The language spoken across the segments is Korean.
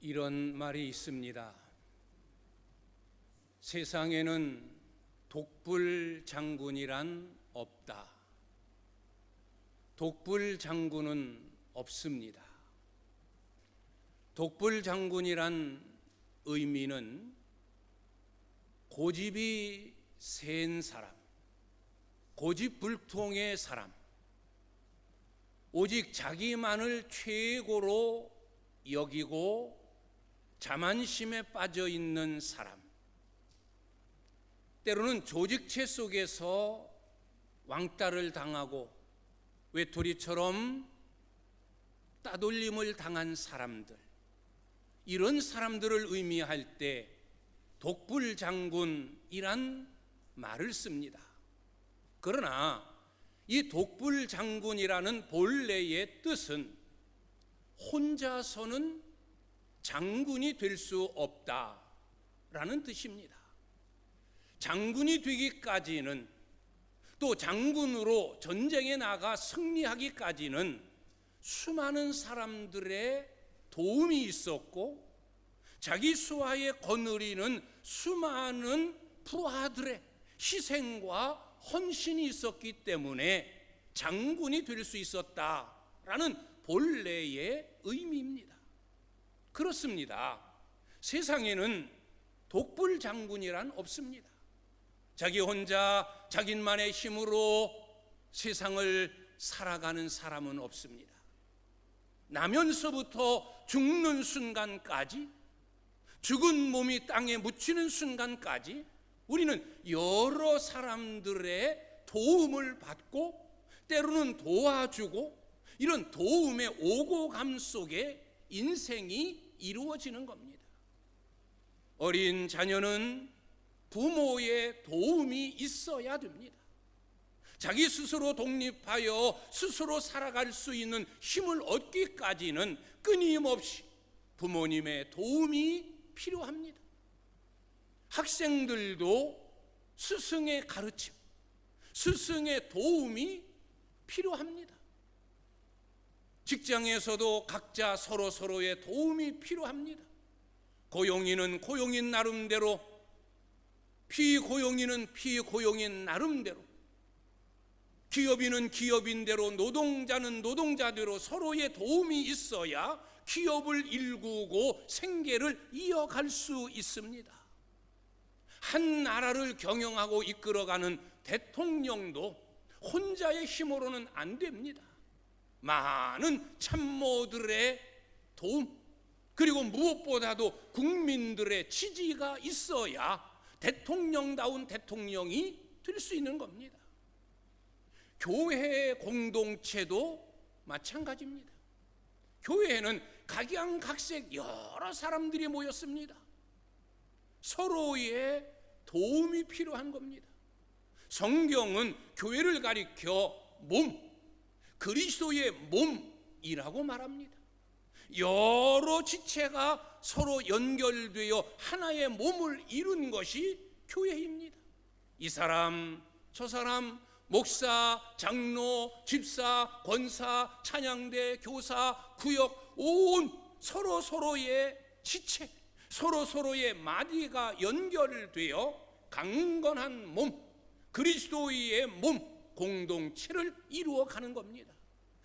이런 말이 있습니다. 세상에는 독불 장군이란 없다. 독불 장군은 없습니다. 독불 장군이란 의미는 고집이 센 사람, 고집불통의 사람, 오직 자기만을 최고로 여기고 자만심에 빠져 있는 사람, 때로는 조직체 속에서 왕따를 당하고 외톨이처럼 따돌림을 당한 사람들, 이런 사람들을 의미할 때 독불장군이란 말을 씁니다. 그러나 이 독불장군이라는 본래의 뜻은 혼자서는 장군이 될 수 없다라는 뜻입니다. 장군이 되기까지는, 또 장군으로 전쟁에 나가 승리하기까지는 수많은 사람들의 도움이 있었고, 자기 수하에 거느리는 수많은 부하들의 희생과 헌신이 있었기 때문에 장군이 될 수 있었다라는 본래의 의미입니다. 그렇습니다. 세상에는 독불 장군이란 없습니다. 자기 혼자 자기만의 힘으로 세상을 살아가는 사람은 없습니다. 나면서부터 죽는 순간까지, 죽은 몸이 땅에 묻히는 순간까지 우리는 여러 사람들의 도움을 받고 때로는 도와주고, 이런 도움의 오고 감 속에 인생이 이루어지는 겁니다. 어린 자녀는 부모의 도움이 있어야 됩니다. 자기 스스로 독립하여 스스로 살아갈 수 있는 힘을 얻기까지는 끊임없이 부모님의 도움이 필요합니다. 학생들도 스승의 가르침, 스승의 도움이 필요합니다. 직장에서도 각자 서로의 도움이 필요합니다. 고용인은 고용인 나름대로, 피고용인은 피고용인 나름대로, 기업인은 기업인대로, 노동자는 노동자대로 서로의 도움이 있어야 기업을 일구고 생계를 이어갈 수 있습니다. 한 나라를 경영하고 이끌어가는 대통령도 혼자의 힘으로는 안 됩니다. 많은 참모들의 도움, 그리고 무엇보다도 국민들의 지지가 있어야 대통령다운 대통령이 될 수 있는 겁니다. 교회 공동체도 마찬가지입니다. 교회에는 각양각색 여러 사람들이 모였습니다. 서로의 도움이 필요한 겁니다. 성경은 교회를 가리켜 몸, 그리스도의 몸이라고 말합니다. 여러 지체가 서로 연결되어 하나의 몸을 이룬 것이 교회입니다. 이 사람, 저 사람, 목사, 장로, 집사, 권사, 찬양대, 교사, 구역, 온 서로의 지체, 서로의 마디가 연결되어 강건한 몸, 그리스도의 몸, 공동체를 이루어가는 겁니다.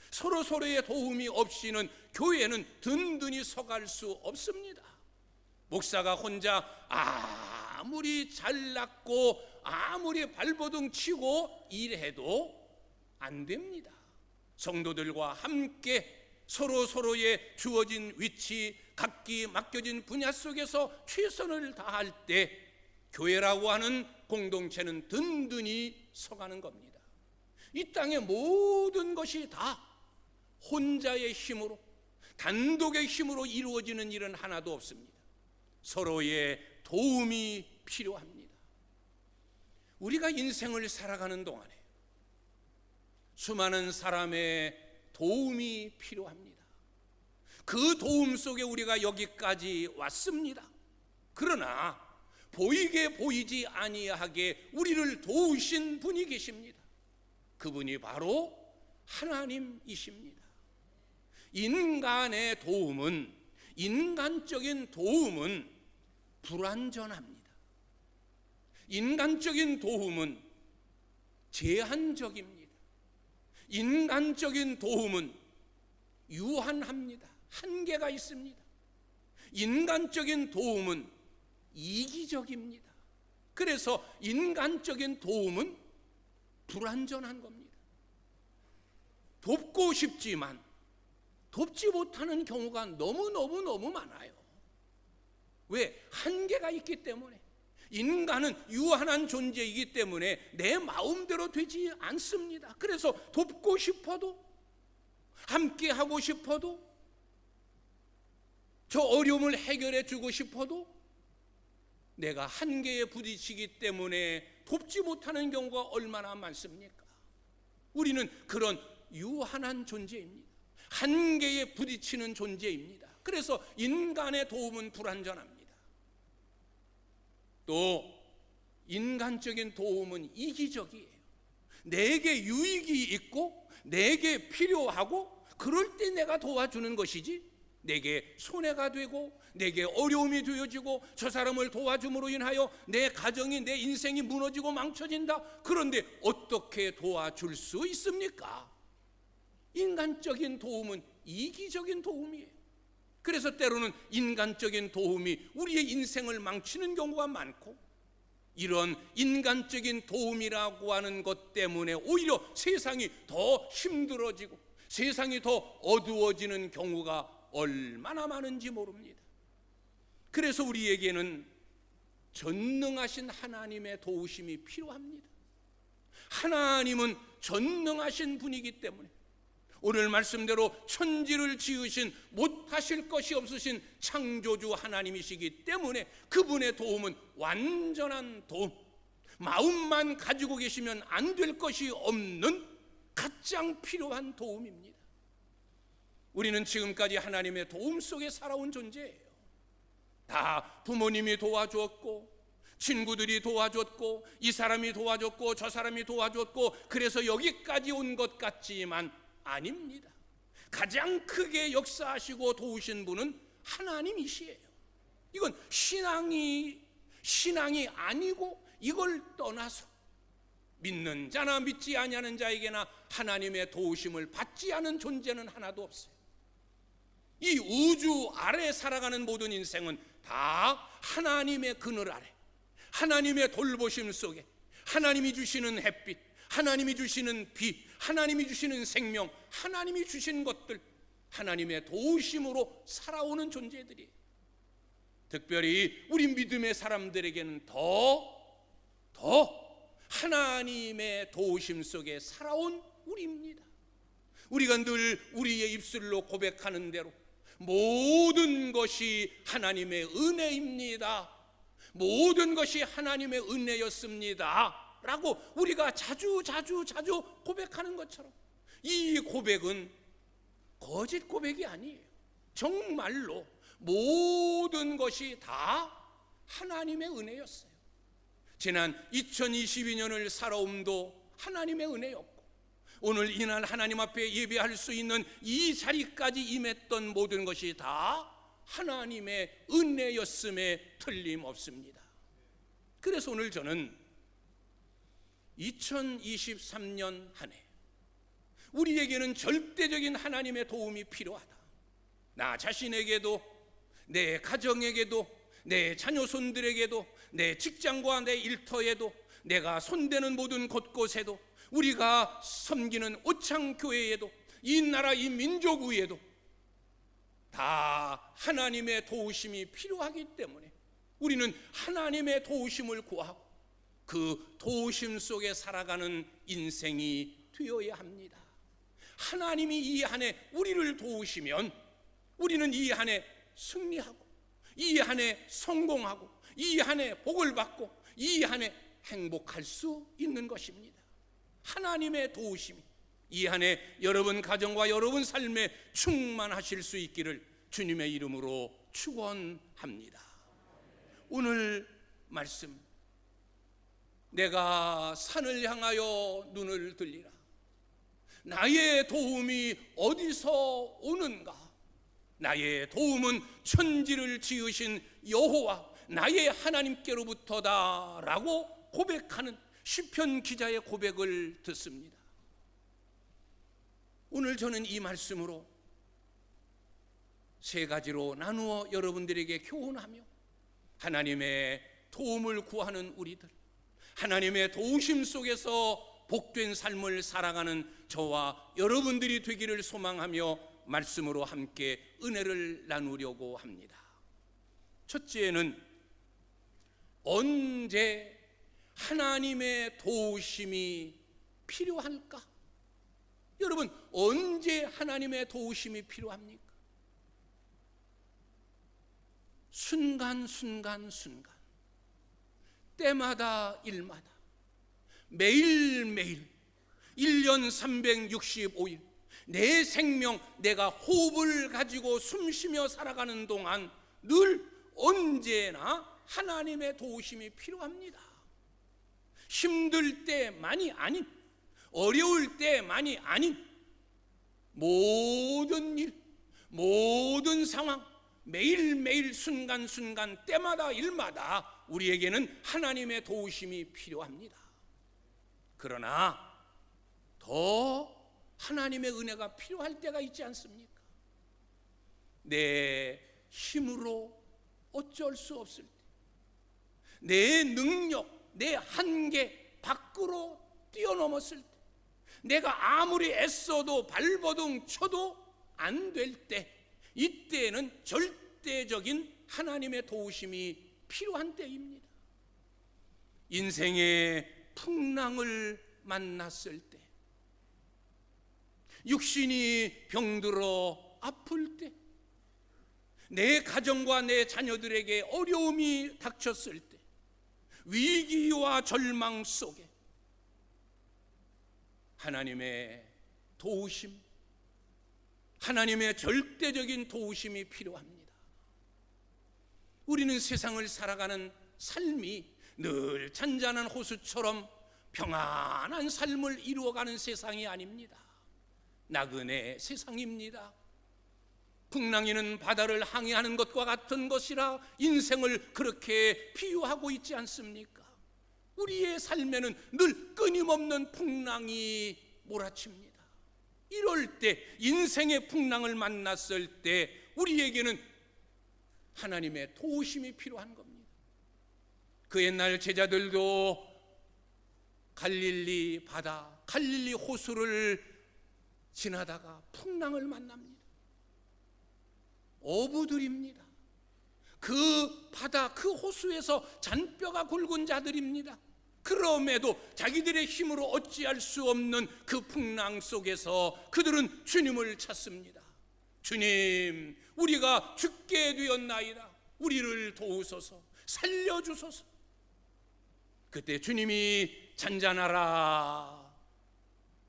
서로의 도움이 없이는 교회는 든든히 서갈 수 없습니다. 목사가 혼자 아무리 잘났고 아무리 발버둥 치고 일해도 안 됩니다. 성도들과 함께 서로의 주어진 위치, 각기 맡겨진 분야 속에서 최선을 다할 때 교회라고 하는 공동체는 든든히 서가는 겁니다. 이 땅의 모든 것이 다 혼자의 힘으로, 단독의 힘으로 이루어지는 일은 하나도 없습니다. 서로의 도움이 필요합니다. 우리가 인생을 살아가는 동안에 수많은 사람의 도움이 필요합니다. 그 도움 속에 우리가 여기까지 왔습니다. 그러나 보이게 보이지 아니하게 우리를 도우신 분이 계십니다. 그분이 바로 하나님이십니다. 인간의 도움은 인간적인 도움은 불완전합니다. 인간적인 도움은 제한적입니다. 인간적인 도움은 유한합니다. 한계가 있습니다. 인간적인 도움은 이기적입니다. 그래서 인간적인 도움은 불완전한 겁니다. 돕고 싶지만 돕지 못하는 경우가 너무 많아요. 왜? 한계가 있기 때문에. 인간은 유한한 존재이기 때문에 내 마음대로 되지 않습니다. 그래서 돕고 싶어도, 함께 하고 싶어도, 저 어려움을 해결해 주고 싶어도 내가 한계에 부딪히기 때문에 돕지 못하는 경우가 얼마나 많습니까? 우리는 그런 유한한 존재입니다. 한계에 부딪히는 존재입니다. 그래서 인간의 도움은 불완전합니다. 또 인간적인 도움은 이기적이에요. 내게 유익이 있고 내게 필요하고 그럴 때 내가 도와주는 것이지, 내게 손해가 되고 내게 어려움이 되어지고 저 사람을 도와줌으로 인하여 내 가정이, 내 인생이 무너지고 망쳐진다, 그런데 어떻게 도와줄 수 있습니까? 인간적인 도움은 이기적인 도움이에요. 그래서 때로는 인간적인 도움이 우리의 인생을 망치는 경우가 많고, 이런 인간적인 도움이라고 하는 것 때문에 오히려 세상이 더 힘들어지고 세상이 더 어두워지는 경우가 얼마나 많은지 모릅니다. 그래서 우리에게는 전능하신 하나님의 도우심이 필요합니다. 하나님은 전능하신 분이기 때문에 오늘 말씀대로 천지를 지으신 못하실 것이 없으신 창조주 하나님이시기 때문에 그분의 도움은 완전한 도움, 마음만 가지고 계시면 안 될 것이 없는 가장 필요한 도움입니다. 우리는 지금까지 하나님의 도움 속에 살아온 존재예요. 다 부모님이 도와주었고, 친구들이 도와줬고, 이 사람이 도와줬고, 저 사람이 도와줬고, 그래서 여기까지 온 것 같지만 아닙니다. 가장 크게 역사하시고 도우신 분은 하나님이시에요. 이건 신앙이 아니고, 이걸 떠나서 믿는 자나 믿지 아니하는 자에게나 하나님의 도우심을 받지 않은 존재는 하나도 없어요. 이 우주 아래 살아가는 모든 인생은 다 하나님의 그늘 아래, 하나님의 돌보심 속에, 하나님이 주시는 햇빛, 하나님이 주시는 비, 하나님이 주시는 생명, 하나님이 주신 것들, 하나님의 도우심으로 살아오는 존재들이에요. 특별히 우리 믿음의 사람들에게는 더 하나님의 도우심 속에 살아온 우리입니다. 우리가 늘 우리의 입술로 고백하는 대로 모든 것이 하나님의 은혜입니다, 모든 것이 하나님의 은혜였습니다 라고 우리가 자주 고백하는 것처럼, 이 고백은 거짓 고백이 아니에요. 정말로 모든 것이 다 하나님의 은혜였어요. 지난 2022년을 살아옴도 하나님의 은혜였고, 오늘 이날 하나님 앞에 예배할 수 있는 이 자리까지 임했던 모든 것이 다 하나님의 은혜였음에 틀림없습니다. 그래서 오늘 저는 2023년 한 해 우리에게는 절대적인 하나님의 도움이 필요하다. 나 자신에게도, 내 가정에게도, 내 자녀손들에게도, 내 직장과 내 일터에도, 내가 손대는 모든 곳곳에도, 우리가 섬기는 오창교회에도, 이 나라 이 민족 위에도 다 하나님의 도우심이 필요하기 때문에 우리는 하나님의 도우심을 구하고 그 도우심 속에 살아가는 인생이 되어야 합니다. 하나님이 이 한 해 우리를 도우시면 우리는 이 한 해 승리하고, 이 한 해 성공하고, 이 한 해 복을 받고, 이 한 해 행복할 수 있는 것입니다. 하나님의 도우심이 이 한 해 여러분 가정과 여러분 삶에 충만하실 수 있기를 주님의 이름으로 축원합니다. 오늘 말씀, 내가 산을 향하여 눈을 들리라. 나의 도움이 어디서 오는가? 나의 도움은 천지를 지으신 여호와 나의 하나님께로부터다 라고 고백하는 시편 기자의 고백을 듣습니다. 오늘 저는 이 말씀으로 세 가지로 나누어 여러분들에게 교훈하며 하나님의 도움을 구하는 우리들, 하나님의 도우심 속에서 복된 삶을 살아가는 저와 여러분들이 되기를 소망하며 말씀으로 함께 은혜를 나누려고 합니다. 첫째는 언제 하나님의 도우심이 필요할까? 여러분, 언제 하나님의 도우심이 필요합니까? 순간순간 때마다 일마다 매일매일 1년 365일 내 생명, 내가 호흡을 가지고 숨쉬며 살아가는 동안 늘 언제나 하나님의 도우심이 필요합니다. 힘들 때만이 아닌, 어려울 때만이 아닌 모든 일, 모든 상황, 매일매일 순간순간 때마다 일마다 우리에게는 하나님의 도우심이 필요합니다. 그러나 더 하나님의 은혜가 필요할 때가 있지 않습니까? 내 힘으로 어쩔 수 없을 때, 내 능력, 내 한계 밖으로 뛰어넘었을 때, 내가 아무리 애써도 발버둥 쳐도 안 될 때, 이때는 절대적인 하나님의 도우심이 필요한 때입니다. 인생의 풍랑을 만났을 때, 육신이 병들어 아플 때, 내 가정과 내 자녀들에게 어려움이 닥쳤을 때, 위기와 절망 속에 하나님의 도우심, 하나님의 절대적인 도우심이 필요합니다. 우리는 세상을 살아가는 삶이 늘 잔잔한 호수처럼 평안한 삶을 이루어가는 세상이 아닙니다. 나그네 세상입니다. 풍랑이는 바다를 항해하는 것과 같은 것이라 인생을 그렇게 비유하고 있지 않습니까? 우리의 삶에는 늘 끊임없는 풍랑이 몰아칩니다. 이럴 때, 인생의 풍랑을 만났을 때 우리에게는 하나님의 도우심이 필요한 겁니다. 그 옛날 제자들도 갈릴리 바다, 갈릴리 호수를 지나다가 풍랑을 만납니다. 어부들입니다. 그 바다, 그 호수에서 잔뼈가 굵은 자들입니다. 그럼에도 자기들의 힘으로 어찌할 수 없는 그 풍랑 속에서 그들은 주님을 찾습니다. 주님, 우리가 죽게 되었나이다. 우리를 도우소서, 살려주소서. 그때 주님이 잔잔하라,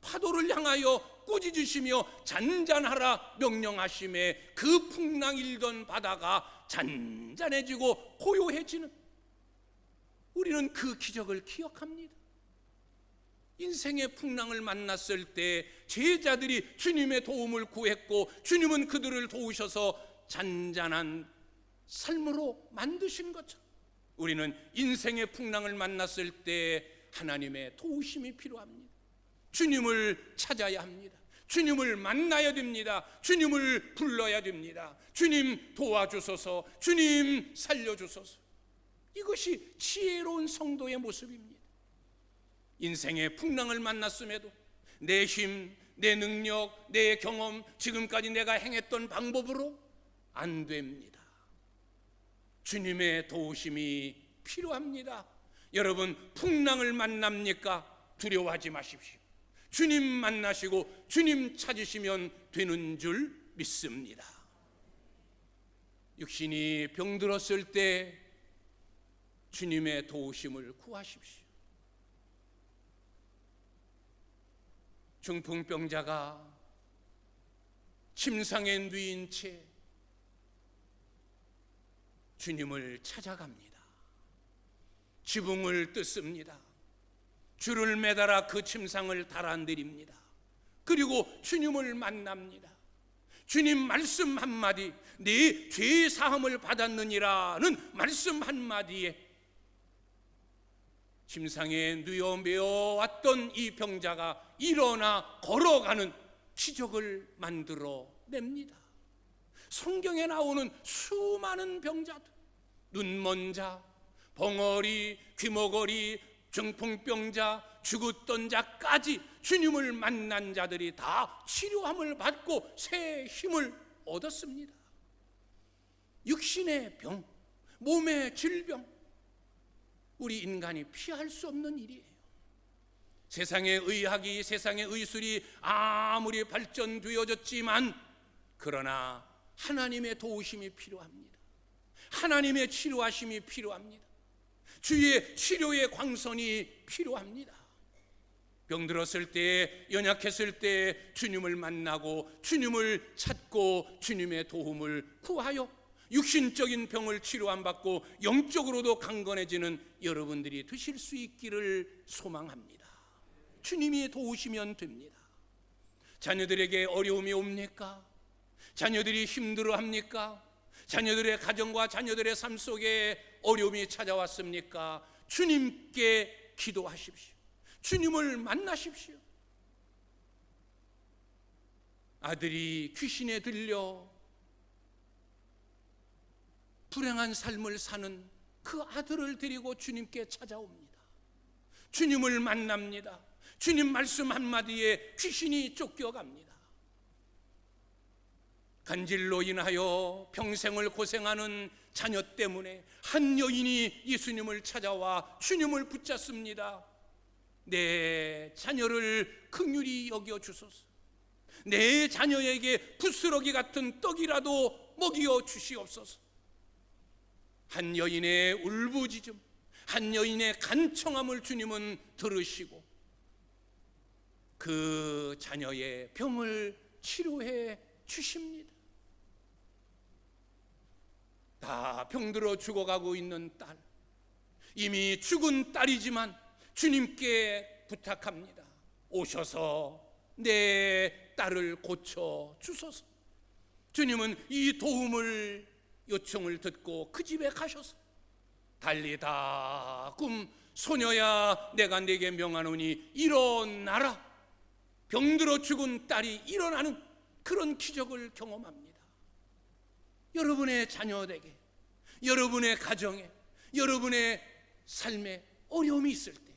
파도를 향하여 꾸짖으시며 잔잔하라 명령하심에 그 풍랑 일던 바다가 잔잔해지고 고요해지는, 우리는 그 기적을 기억합니다. 인생의 풍랑을 만났을 때 제자들이 주님의 도움을 구했고 주님은 그들을 도우셔서 잔잔한 삶으로 만드신 것처럼 우리는 인생의 풍랑을 만났을 때 하나님의 도우심이 필요합니다. 주님을 찾아야 합니다. 주님을 만나야 됩니다. 주님을 불러야 됩니다. 주님 도와주소서, 주님 살려주소서. 이것이 지혜로운 성도의 모습입니다. 인생의 풍랑을 만났음에도 내 힘, 내 능력, 내 경험, 지금까지 내가 행했던 방법으로 안 됩니다. 주님의 도우심이 필요합니다. 여러분, 풍랑을 만납니까? 두려워하지 마십시오. 주님 만나시고 주님 찾으시면 되는 줄 믿습니다. 육신이 병들었을 때 주님의 도우심을 구하십시오. 중풍병자가 침상에 누인 채 주님을 찾아갑니다. 지붕을 뜯습니다. 줄을 매달아 그 침상을 달아내립니다. 그리고 주님을 만납니다. 주님 말씀 한마디, 네 죄 사함을 받았느니라는 말씀 한마디에 침상에 누워 매어왔던 이 병자가 일어나 걸어가는 기적을 만들어 냅니다. 성경에 나오는 수많은 병자들, 눈먼 자, 벙어리, 귀머거리, 중풍병자, 죽었던 자까지 주님을 만난 자들이 다 치료함을 받고 새 힘을 얻었습니다. 육신의 병, 몸의 질병, 우리 인간이 피할 수 없는 일이에요. 세상의 의학이, 세상의 의술이 아무리 발전되어졌지만 그러나 하나님의 도우심이 필요합니다. 하나님의 치료하심이 필요합니다. 주의 치료의 광선이 필요합니다. 병들었을 때, 연약했을 때 주님을 만나고 주님을 찾고 주님의 도움을 구하여 육신적인 병을 치료 안 받고 영적으로도 강건해지는 여러분들이 되실 수 있기를 소망합니다. 주님이 도우시면 됩니다. 자녀들에게 어려움이 옵니까? 자녀들이 힘들어합니까? 자녀들의 가정과 자녀들의 삶 속에 어려움이 찾아왔습니까? 주님께 기도하십시오. 주님을 만나십시오. 아들이 귀신에 들려 불행한 삶을 사는 그 아들을 데리고 주님께 찾아옵니다. 주님을 만납니다. 주님 말씀 한마디에 귀신이 쫓겨갑니다. 간질로 인하여 평생을 고생하는 자녀 때문에 한 여인이 예수님을 찾아와 주님을 붙잡습니다. 내 자녀를 긍휼히 여겨 주소서. 내 자녀에게 부스러기 같은 떡이라도 먹여 주시옵소서. 한 여인의 울부짖음, 한 여인의 간청함을 주님은 들으시고 그 자녀의 병을 치료해 주십니다. 다 병들어 죽어가고 있는 딸, 이미 죽은 딸이지만 주님께 부탁합니다. 오셔서 내 딸을 고쳐 주소서. 주님은 이 도움을 요청을 듣고 그 집에 가셔서 달리다 굼 소녀야 내가 네게 명하노니 일어나라. 병들어 죽은 딸이 일어나는 그런 기적을 경험합니다. 여러분의 자녀에게, 여러분의 가정에, 여러분의 삶에 어려움이 있을 때,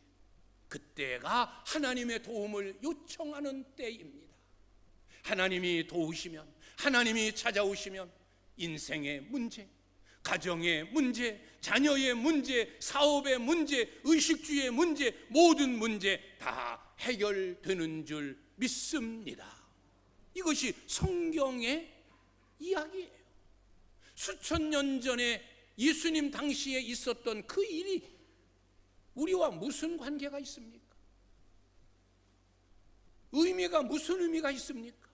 그때가 하나님의 도움을 요청하는 때입니다. 하나님이 도우시면, 하나님이 찾아오시면 인생의 문제, 가정의 문제, 자녀의 문제, 사업의 문제, 의식주의 문제, 모든 문제 다 해결되는 줄 믿습니다. 이것이 성경의 이야기예요. 수천 년 전에 예수님 당시에 있었던 그 일이 우리와 무슨 관계가 있습니까? 의미가 무슨 의미가 있습니까?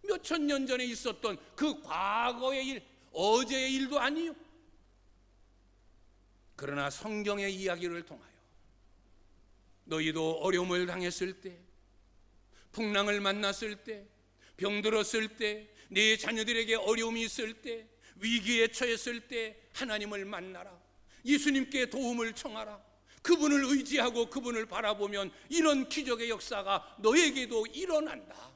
몇천 년 전에 있었던 그 과거의 일, 어제의 일도 아니요. 그러나 성경의 이야기를 통하여 너희도 어려움을 당했을 때, 풍랑을 만났을 때, 병들었을 때, 네 자녀들에게 어려움이 있을 때, 위기에 처했을 때 하나님을 만나라. 예수님께 도움을 청하라. 그분을 의지하고 그분을 바라보면 이런 기적의 역사가 너에게도 일어난다.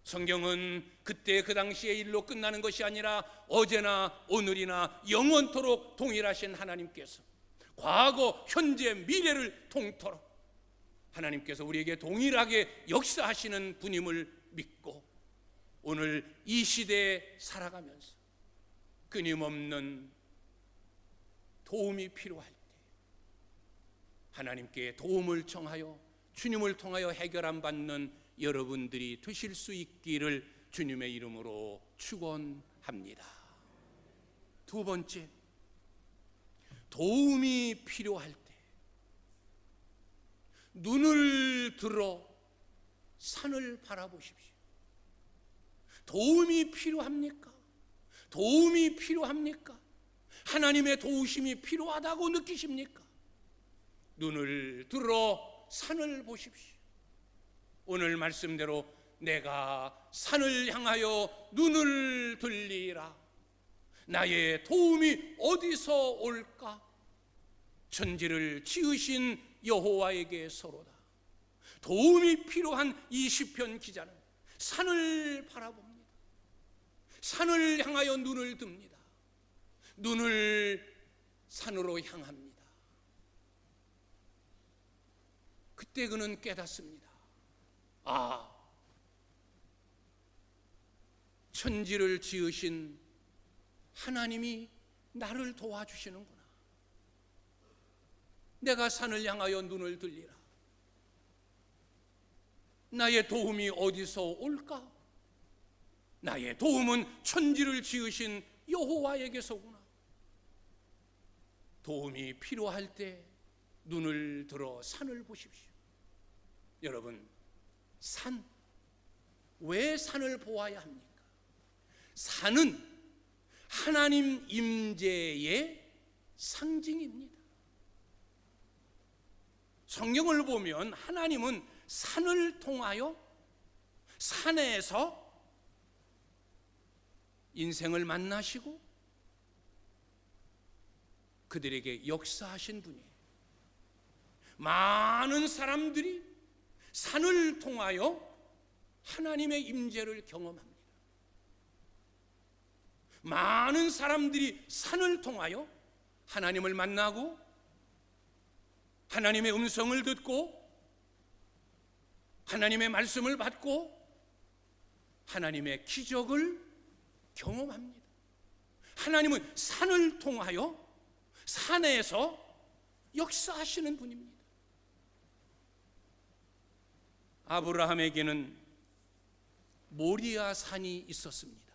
성경은 그때 그 당시의 일로 끝나는 것이 아니라 어제나 오늘이나 영원토록 동일하신 하나님께서 과거, 현재, 미래를 통틀어 하나님께서 우리에게 동일하게 역사하시는 분임을 믿고 오늘 이 시대에 살아가면서 끊임없는 도움이 필요할 때 하나님께 도움을 청하여 주님을 통하여 해결 안 받는 여러분들이 되실 수 있기를 주님의 이름으로 축원합니다. 두 번째, 도움이 필요할 때 눈을 들어 산을 바라보십시오. 도움이 필요합니까? 도움이 필요합니까? 하나님의 도우심이 필요하다고 느끼십니까? 눈을 들어 산을 보십시오. 오늘 말씀대로 내가 산을 향하여 눈을 들리라. 나의 도움이 어디서 올까? 천지를 지으신 여호와에게서로다. 도움이 필요한 이 시편 기자는 산을 바라봅니다. 산을 향하여 눈을 듭니다. 눈을 산으로 향합니다. 그때 그는 깨닫습니다. 아, 천지를 지으신 하나님이 나를 도와주시는구나. 내가 산을 향하여 눈을 들리라. 나의 도움이 어디서 올까? 나의 도움은 천지를 지으신 여호와에게서구나. 도움이 필요할 때 눈을 들어 산을 보십시오. 여러분, 산, 왜 산을 보아야 합니까? 산은 하나님 임재의 상징입니다. 성경을 보면 하나님은 산을 통하여 산에서 인생을 만나시고 그들에게 역사하신 분이에요. 많은 사람들이 산을 통하여 하나님의 임재를 경험합니다. 많은 사람들이 산을 통하여 하나님을 만나고 하나님의 음성을 듣고 하나님의 말씀을 받고 하나님의 기적을 경험합니다. 하나님은 산을 통하여 산에서 역사하시는 분입니다. 아브라함에게는 모리아 산이 있었습니다.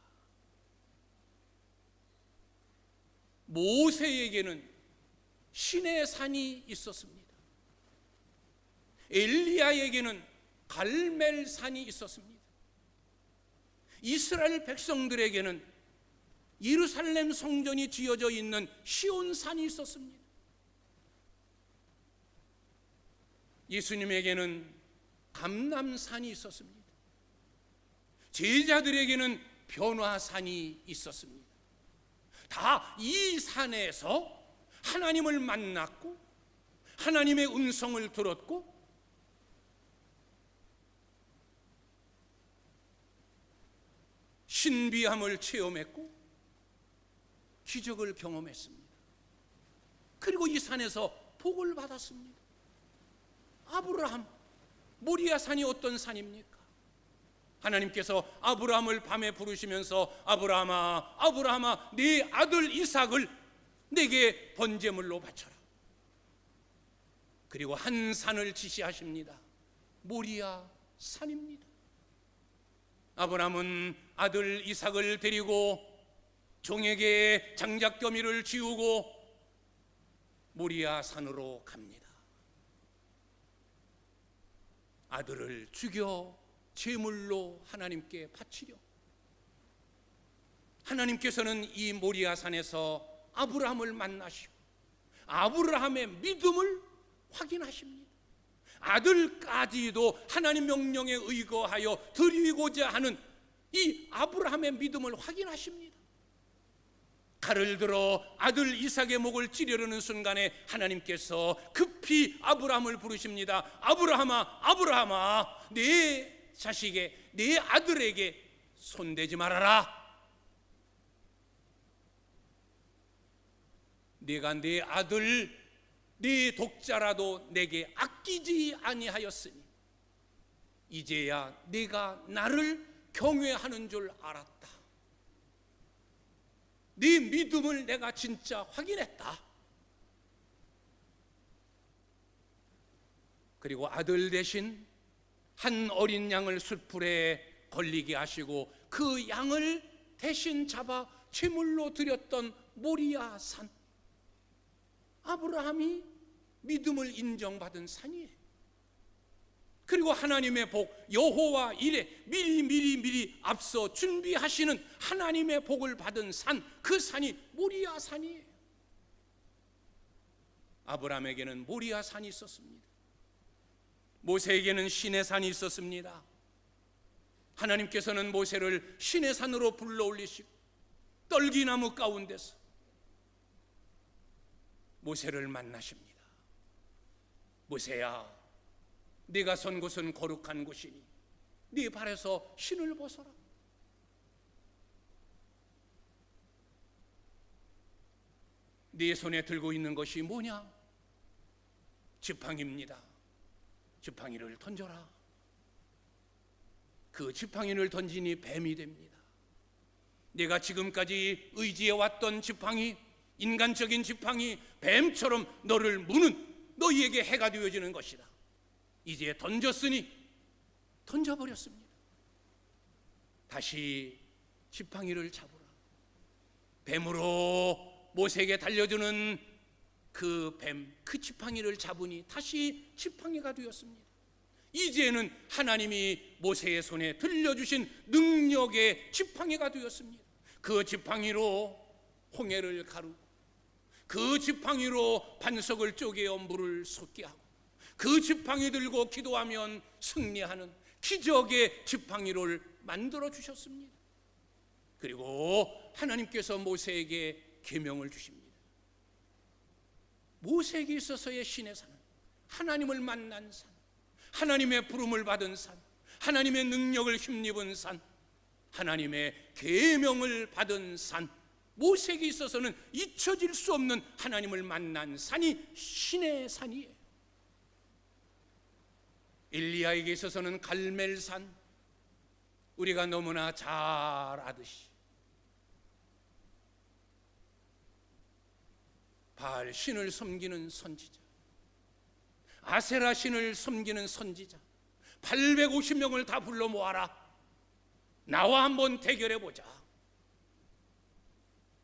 모세에게는 시내 산이 있었습니다. 엘리야에게는 갈멜 산이 있었습니다. 이스라엘 백성들에게는 예루살렘 성전이 지어져 있는 시온 산이 있었습니다. 예수님에게는 감람산이 있었습니다. 제자들에게는 변화산이 있었습니다. 다 이 산에서 하나님을 만났고 하나님의 음성을 들었고 신비함을 체험했고 기적을 경험했습니다. 그리고 이 산에서 복을 받았습니다. 아브라함, 모리아 산이 어떤 산입니까? 하나님께서 아브라함을 밤에 부르시면서 아브라함아, 아브라함아, 네 아들 이삭을 내게 번제물로 바쳐라. 그리고 한 산을 지시하십니다. 모리아 산입니다. 아브라함은 아들 이삭을 데리고 종에게 장작더미를 지우고 모리아 산으로 갑니다. 아들을 죽여 제물로 하나님께 바치려. 하나님께서는 이 모리아 산에서 아브라함을 만나시고 아브라함의 믿음을 확인하십니다. 아들까지도 하나님 명령에 의거하여 드리고자 하는 이 아브라함의 믿음을 확인하십니다. 칼을 들어 아들 이삭의 목을 찌르려는 순간에 하나님께서 급히 아브라함을 부르십니다. 아브라함아, 아브라함아, 내 자식에, 내 아들에게 손대지 말아라. 네가 내 아들, 네 독자라도 내게 아끼지 아니하였으니 이제야 네가 나를 경외하는 줄 알았다. 네 믿음을 내가 진짜 확인했다. 그리고 아들 대신 한 어린 양을 숫풀에 걸리게 하시고 그 양을 대신 잡아 제물로 드렸던 모리아 산, 아브라함이 믿음을 인정받은 산이에요. 그리고 하나님의 복, 여호와 이레, 미리 앞서 준비하시는 하나님의 복을 받은 산, 그 산이 모리아 산이에요. 아브라함에게는 모리아 산이 있었습니다. 모세에게는 시내 산이 있었습니다. 하나님께서는 모세를 시내 산으로 불러 올리시고 떨기나무 가운데서 모세를 만나십니다. 모세야, 네가 선 곳은 거룩한 곳이니 네 발에서 신을 벗어라. 네 손에 들고 있는 것이 뭐냐? 지팡이입니다. 지팡이를 던져라. 그 지팡이를 던지니 뱀이 됩니다. 내가 지금까지 의지해왔던 지팡이, 인간적인 지팡이, 뱀처럼 너를 무는 너희에게 해가 되어지는 것이다. 이제 던졌으니 던져버렸습니다. 다시 지팡이를 잡으라. 뱀으로 모세에게 달려주는 그 뱀, 그 지팡이를 잡으니 다시 지팡이가 되었습니다. 이제는 하나님이 모세의 손에 들려주신 능력의 지팡이가 되었습니다. 그 지팡이로 홍해를 가르고, 그 지팡이로 반석을 쪼개어 물을 솟게 하고, 그 지팡이 들고 기도하면 승리하는 기적의 지팡이를 만들어 주셨습니다. 그리고 하나님께서 모세에게 계명을 주십니다. 모세에게 있어서의 신의 산은 하나님을 만난 산, 하나님의 부름을 받은 산, 하나님의 능력을 힘입은 산, 하나님의 계명을 받은 산, 모세에게 있어서는 잊혀질 수 없는 하나님을 만난 산이 신의 산이에요. 엘리야에게 있어서는 갈멜산, 우리가 너무나 잘 아듯이 바알 신을 섬기는 선지자, 아세라 신을 섬기는 선지자 850명을 다 불러 모아라. 나와 한번 대결해 보자.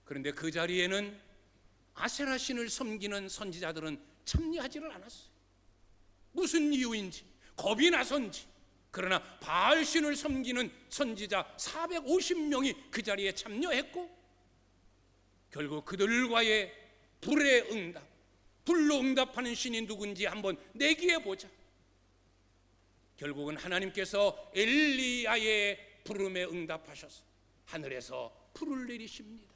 그런데 그 자리에는 아세라 신을 섬기는 선지자들은 참여하지를 않았어요. 무슨 이유인지, 겁이 나선지. 그러나 바알 신을 섬기는 선지자 450명이 그 자리에 참여했고, 결국 그들과의 불의 응답, 불로 응답하는 신이 누군지 한번 내기해 보자. 결국은 하나님께서 엘리야의 부름에 응답하셔서 하늘에서 불을 내리십니다.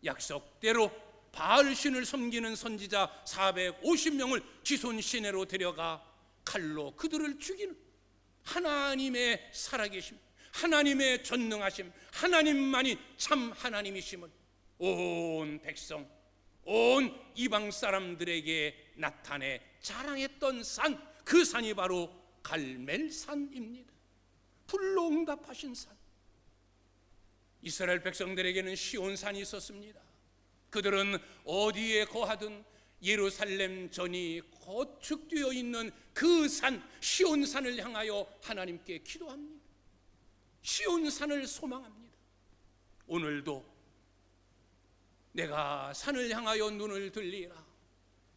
약속대로 바알 신을 섬기는 선지자 450명을 지손 시내로 데려가 칼로 그들을 죽이는 하나님의 살아계심, 하나님의 전능하심, 하나님만이 참 하나님이심을 온 백성, 온 이방 사람들에게 나타내 자랑했던 산, 그 산이 바로 갈멜산입니다. 불로 응답하신 산. 이스라엘 백성들에게는 시온산이 있었습니다. 그들은 어디에 거하든 예루살렘 전이 거축되어 있는 그 산, 시온산을 향하여 하나님께 기도합니다. 시온산을 소망합니다. 오늘도 내가 산을 향하여 눈을 들리라.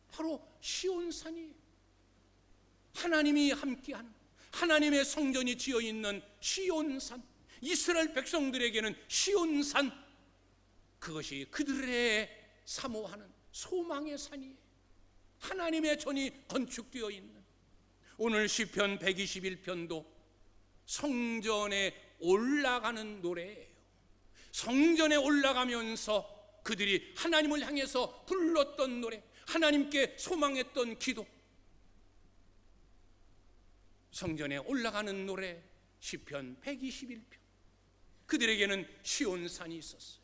바로 시온산이 하나님이 함께하는, 하나님의 성전이 지어 있는 시온산, 이스라엘 백성들에게는 시온산, 그것이 그들의 사모하는 소망의 산이에요. 하나님의 전이 건축되어 있는. 오늘 시편 121편도 성전에 올라가는 노래예요. 성전에 올라가면서 그들이 하나님을 향해서 불렀던 노래, 하나님께 소망했던 기도, 성전에 올라가는 노래, 시편 121편. 그들에게는 시온산이 있었어요.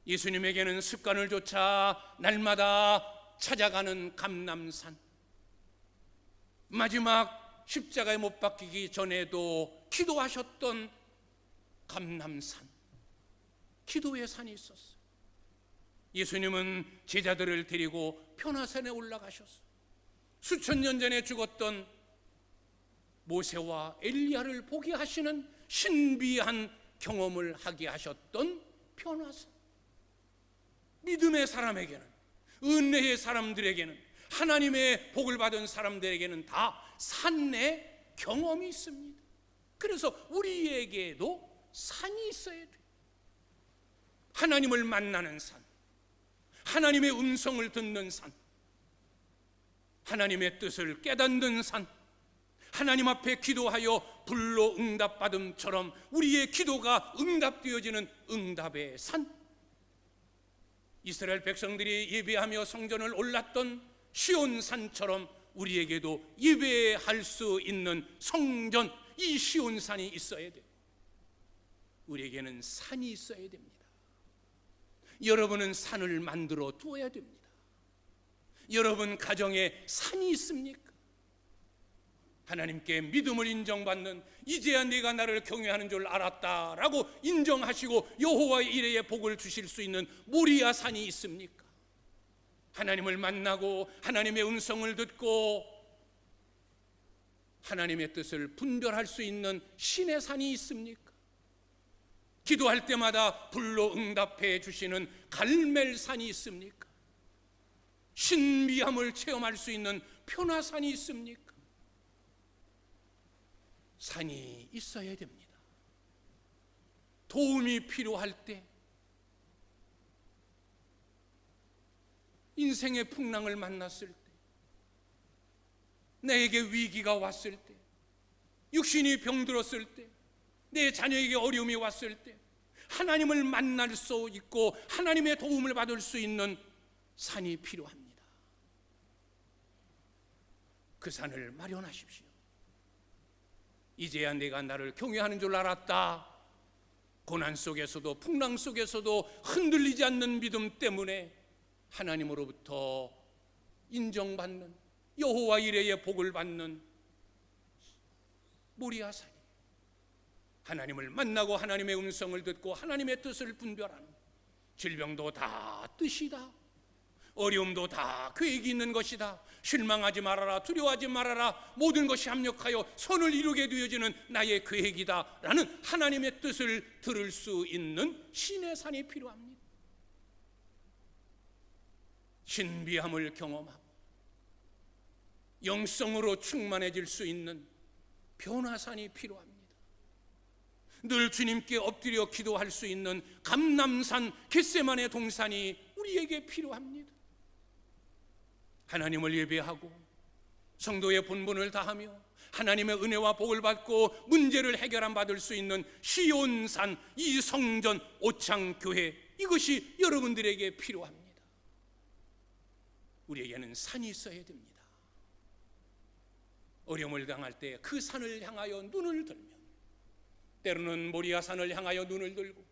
예수님에게는 습관을 좇아 날마다 찾아가는 감람산, 마지막 십자가에 못 박히기 전에도 기도하셨던 감람산, 기도의 산이 있었어요. 예수님은 제자들을 데리고 변화산에 올라가셨어요. 수천 년 전에 죽었던 모세와 엘리야를 보게 하시는 신비한 경험을 하게 하셨던 변화산. 믿음의 사람에게는, 은혜의 사람들에게는, 하나님의 복을 받은 사람들에게는 다 산의 경험이 있습니다. 그래서 우리에게도 산이 있어야 돼요. 하나님을 만나는 산, 하나님의 음성을 듣는 산, 하나님의 뜻을 깨닫는 산, 하나님 앞에 기도하여 불로 응답받음처럼 우리의 기도가 응답되어지는 응답의 산, 이스라엘 백성들이 예배하며 성전을 올랐던 시온산처럼 우리에게도 예배할 수 있는 성전, 이 시온산이 있어야 돼요. 우리에게는 산이 있어야 됩니다. 여러분은 산을 만들어 두어야 됩니다. 여러분 가정에 산이 있습니까? 하나님께 믿음을 인정받는, 이제야 내가 나를 경외하는 줄 알았다라고 인정하시고 여호와의 이레의 복을 주실 수 있는 모리아 산이 있습니까? 하나님을 만나고 하나님의 음성을 듣고 하나님의 뜻을 분별할 수 있는 신의 산이 있습니까? 기도할 때마다 불로 응답해 주시는 갈멜산이 있습니까? 신비함을 체험할 수 있는 표나산이 있습니까? 산이 있어야 됩니다. 도움이 필요할 때, 인생의 풍랑을 만났을 때, 나에게 위기가 왔을 때, 육신이 병들었을 때, 내 자녀에게 어려움이 왔을 때 하나님을 만날 수 있고 하나님의 도움을 받을 수 있는 산이 필요합니다. 그 산을 마련하십시오. 이제야 내가 나를 경외하는 줄 알았다. 고난 속에서도 풍랑 속에서도 흔들리지 않는 믿음 때문에 하나님으로부터 인정받는, 여호와 이레의 복을 받는 모리아산이, 하나님을 만나고 하나님의 음성을 듣고 하나님의 뜻을 분별하는, 질병도 다 뜻이다, 어려움도 다 계획이 있는 것이다, 실망하지 말아라, 두려워하지 말아라, 모든 것이 합력하여 선을 이루게 되어지는 나의 계획이다 라는 하나님의 뜻을 들을 수 있는 신의 산이 필요합니다. 신비함을 경험하고 영성으로 충만해질 수 있는 변화산이 필요합니다. 늘 주님께 엎드려 기도할 수 있는 감람산, 겟세마네 동산이 우리에게 필요합니다. 하나님을 예배하고 성도의 본분을 다하며 하나님의 은혜와 복을 받고 문제를 해결함 받을 수 있는 시온산, 이 성전 오창교회, 이것이 여러분들에게 필요합니다. 우리에게는 산이 있어야 됩니다. 어려움을 당할 때 그 산을 향하여 눈을 들며, 때로는 모리아산을 향하여 눈을 들고,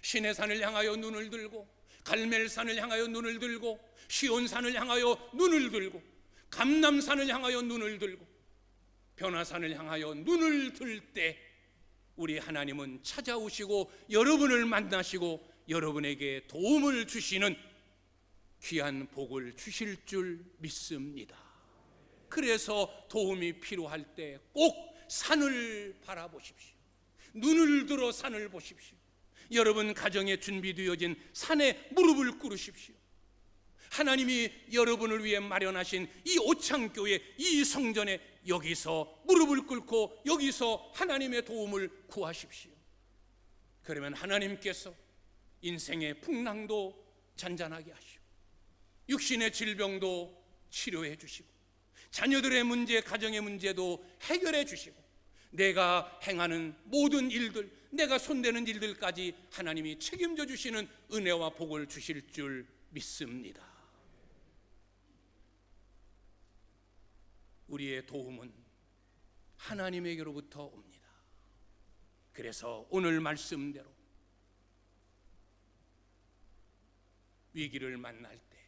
신의 산을 향하여 눈을 들고, 갈멜산을 향하여 눈을 들고, 시온산을 향하여 눈을 들고, 감람산을 향하여 눈을 들고, 변화산을 향하여 눈을 들 때 우리 하나님은 찾아오시고 여러분을 만나시고 여러분에게 도움을 주시는 귀한 복을 주실 줄 믿습니다. 그래서 도움이 필요할 때 꼭 산을 바라보십시오. 눈을 들어 산을 보십시오. 여러분 가정에 준비되어진 산에 무릎을 꿇으십시오. 하나님이 여러분을 위해 마련하신 이 오창교회, 이 성전에 여기서 무릎을 꿇고 여기서 하나님의 도움을 구하십시오. 그러면 하나님께서 인생의 풍랑도 잔잔하게 하시고 육신의 질병도 치료해 주시고 자녀들의 문제, 가정의 문제도 해결해 주시고 내가 행하는 모든 일들, 내가 손대는 일들까지 하나님이 책임져 주시는 은혜와 복을 주실 줄 믿습니다. 우리의 도움은 하나님에게로부터 옵니다. 그래서 오늘 말씀대로 위기를 만날 때,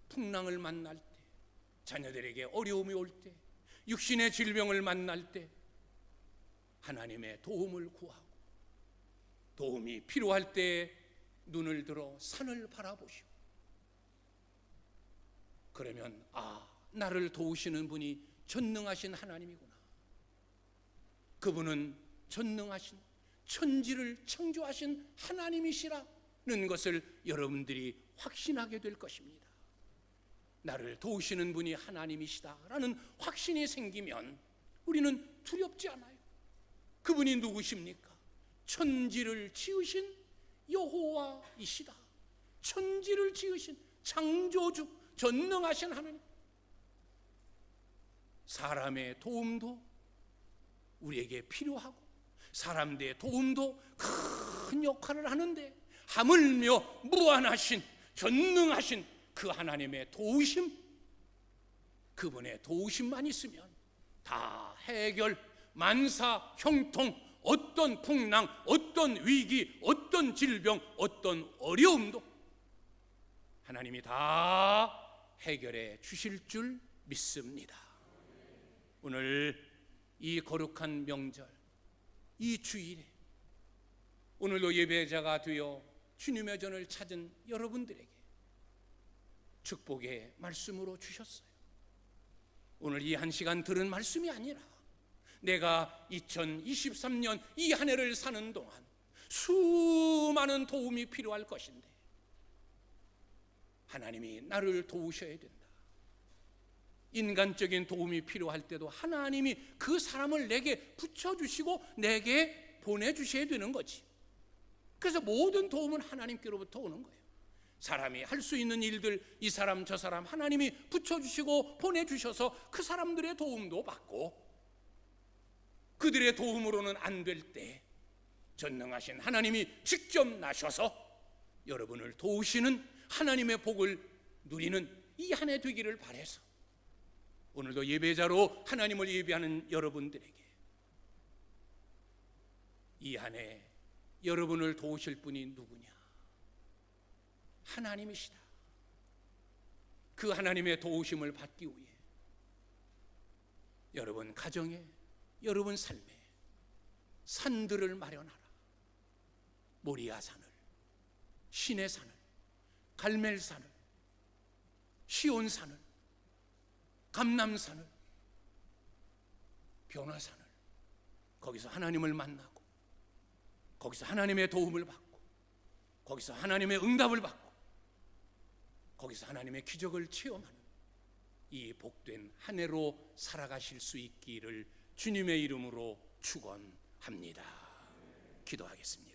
풍랑을 만날 때, 자녀들에게 어려움이 올 때, 육신의 질병을 만날 때 하나님의 도움을 구하고 도움이 필요할 때 눈을 들어 산을 바라보시고, 그러면 나를 도우시는 분이 전능하신 하나님이구나. 그분은 전능하신 천지를 창조하신 하나님이시라는 것을 여러분들이 확신하게 될 것입니다. 나를 도우시는 분이 하나님이시다라는 확신이 생기면 우리는 두렵지 않아요. 그분이 누구십니까? 천지를 지으신 여호와이시다. 천지를 지으신 창조주, 전능하신 하나님. 사람의 도움도 우리에게 필요하고 사람들의 도움도 큰 역할을 하는데 하물며 무한하신 전능하신 그 하나님의 도우심, 그분의 도우심만 있으면 다 해결, 만사, 형통, 어떤 풍랑, 어떤 위기, 어떤 질병, 어떤 어려움도 하나님이 다 해결해 주실 줄 믿습니다. 오늘 이 거룩한 명절, 이 주일에 오늘도 예배자가 되어 주님의 전을 찾은 여러분들에게 축복의 말씀으로 주셨어요. 오늘 이 한 시간 들은 말씀이 아니라 내가 2023년 이 한 해를 사는 동안 수많은 도움이 필요할 것인데 하나님이 나를 도우셔야 된다. 인간적인 도움이 필요할 때도 하나님이 그 사람을 내게 붙여주시고 내게 보내주셔야 되는 거지. 그래서 모든 도움은 하나님께로부터 오는 거예요. 사람이 할 수 있는 일들, 이 사람 저 사람 하나님이 붙여주시고 보내주셔서 그 사람들의 도움도 받고, 그들의 도움으로는 안 될 때 전능하신 하나님이 직접 나셔서 여러분을 도우시는 하나님의 복을 누리는 이 한 해 되기를 바라서 오늘도 예배자로 하나님을 예배하는 여러분들에게 이 한 해 여러분을 도우실 분이 누구냐? 하나님이시다. 그 하나님의 도우심을 받기 위해 여러분 가정에, 여러분 삶에 산들을 마련하라. 모리아산을, 시내산을, 갈멜산을, 시온산을, 감람산을, 변화산을, 거기서 하나님을 만나고 거기서 하나님의 도움을 받고 거기서 하나님의 응답을 받고 거기서 하나님의 기적을 체험하는 이 복된 한 해로 살아가실 수 있기를 주님의 이름으로 축원합니다. 기도하겠습니다.